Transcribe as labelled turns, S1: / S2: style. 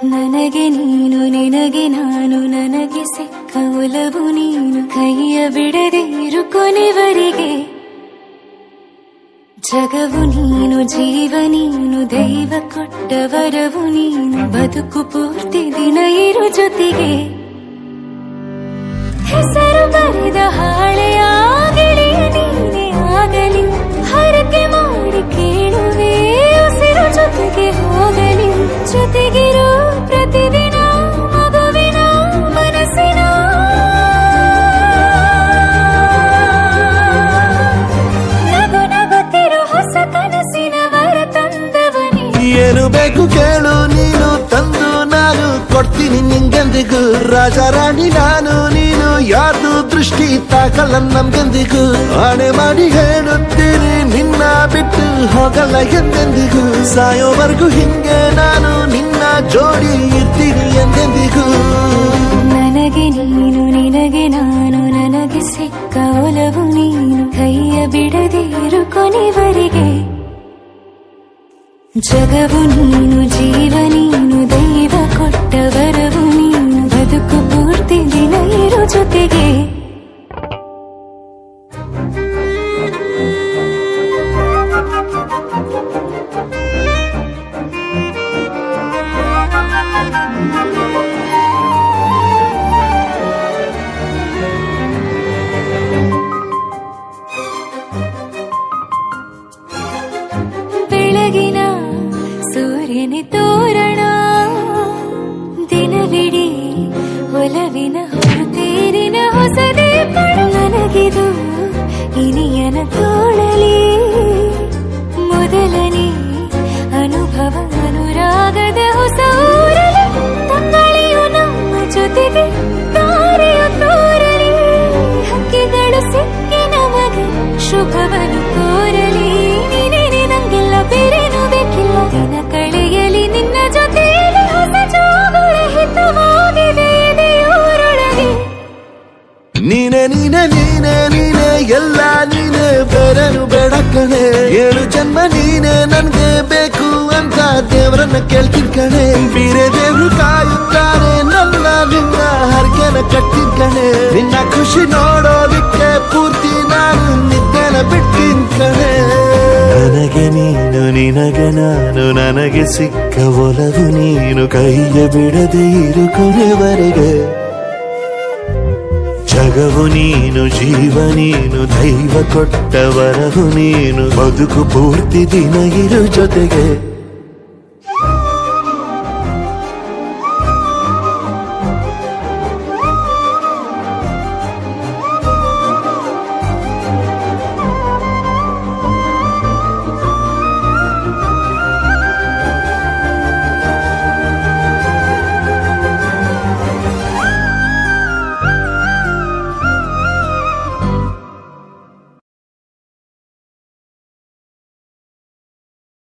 S1: ನನಗೆ ನೀನು ನಿನಗೆ ನಾನು ನನಗೆ ಸಿಕ್ಕ ಒಲವು ನೀನು ಕೈಯ ಬಿಡದೆ ಇರು ಕೊನೆವರೆಗೆ ಜಗವು ನೀನು ಜೀವ ನೀನು ದೈವ ಕೊಟ್ಟ ವರವು ನೀನು ಬದುಕು ಪೂರ್ತಿ ದಿನ ಇರು ಜೊತೆಗೆ ಹೆಸರು ಬರೆದ ಹಾಳೆಯಾಗಲಿ ನೀನೇ ಆಗಲಿ ಹರಕೆ ಮಾಡಿ ಕೇಳುವೆ ಉಸಿರು ಜೊತೆಗೆ ಹೋಗಲಿ ಜೊತೆಗಿರೋ ಪ್ರತಿದಿನ ಮಗುವಿನ ಮನಸ್ಸಿನ ನಗು ನಗುತ್ತಿರೋ ಹೊಸ ಕನಸಿನ ವರ ತಂದವನೇ
S2: ಏನು ಬೇಕು ಕೇಳು ನೀನು ತಂದು ನಾನು ಕೊಡ್ತೀನಿ ನಿಂಗೆಂದಿಗೂ ರಾಜ ರಾಣಿ ನಾನು ನೀನು ಯಾರ್ದು ದೃಷ್ಟಿ ತಾಕಲ್ಲ ನಮ್ಗೆಂದಿಗೂ ಆಣೆ ಮಾಡಿ ಹೇಳುತ್ತೀನಿ ನಿನ್ನ ಬಿಟ್ಟು ಹೋಗಲ್ಲ ಎಂದೆಂದಿಗೂ ಸಾಯೋವರೆಗೂ ಹಿಂಗೆ ನಾನು ನಿನ್ನ ಜೋಡಿ ಇರ್ತೀನಿ ಎಂದೆಂದಿಗೂ
S1: ನನಗೆ ನೀನು ನಿನಗೆ ನಾನು ನನಗೆ ಸಿಕ್ಕ ಒಲವು ನೀನು ಕೈಯ ಬಿಡದೆ ಇರು ಕೊನೆವರೆಗೆ ಜಗವು ನೀನು ಜೀವ ನೀನು ದೈವ ಕೊಟ್ಟ ವರವು ನೀನು ಬದುಕು ಪೂರ್ತಿ ದಿನ ಇರು ಜೊತೆಗೆ ಬೆಳಗಿನ ಸೂರ್ಯನ ತೋರಣ ದಿನವಿಡೀ ಒಲವಿನ ಹೊರತೇರಿನ ಹೊಸದೇ ಪಡ ನನಗಿದು ಇನಿಯನ ತೋಳಲಿ ಮೊದಲನೇ ಅನುಭವ ಅನುರಾಗದ ಹೊಸ ಊರಲಿ ತಂಗಳಿಯು ನಮ್ಮ ಜೊತೆಗೆ ತಾರೆಯು ತೋರಲಿ ಹಕ್ಕಿಗಳು ಸಿಕ್ಕಿ ನಮಗೆ ಶುಭವನ್ನು ಕೋರಲಿ ಬೇರೇನು ಬೇಕಿಲ್ಲ ದಿನ ಕಳೆಯಲಿ ನಿನ್ನ ಜೊತೆಯಲ್ಲಿ ಹೊಸ ಜೋಗುಳ ಹಿತವಾಗಿದೆ ಎದೆಯೂರೊಳಗೆ
S2: ನೀನೆ ನೀನೆ ನೀನೆ ನೀನೆ ಎಲ್ಲ ನೀನೆ ಬೇರೆನು ಬೇಡ ಕಣೆ 7 ಜನ್ಮ ನೀನೆ ನನ್ಗೆ ಬೇಕು ಅಂತ ದೇವರನ್ನ ಕೇಳ್ತೀನಿ ಕಣೆ ಬೇರೆ ದೇವ್ರು ಕಾಯುತ್ತಾರೆ ನನ್ನ ನಿನ್ನ ಹರಕೆನ ಕಟ್ಟಿನ ಕಣೆ ನಿನ್ನ ಖುಷಿ ನೋಡೋದಿಕ್ಕೆ ಪೂರ್ತಿ ನಾನು ನಿದ್ದೆನ ಬಿಟ್ಟಿನ್ ಕಣೆ ನನಗೆ ನೀನು ನಿನಗೆ ನಾನು ನನಗೆ ಸಿಕ್ಕ ಒಲವು ನೀನು ಕೈಯ ಬಿಡದೆ ಇರು ಕೊನೆವರೆಗೆ ಜಗವು ನೀನು ಜೀವ ನೀನು ದೈವ ಕೊಟ್ಟ ವರವು ನೀನು ಬದುಕು ಪೂರ್ತಿ ದಿನ ಇರು ಜೊತೆಗೆ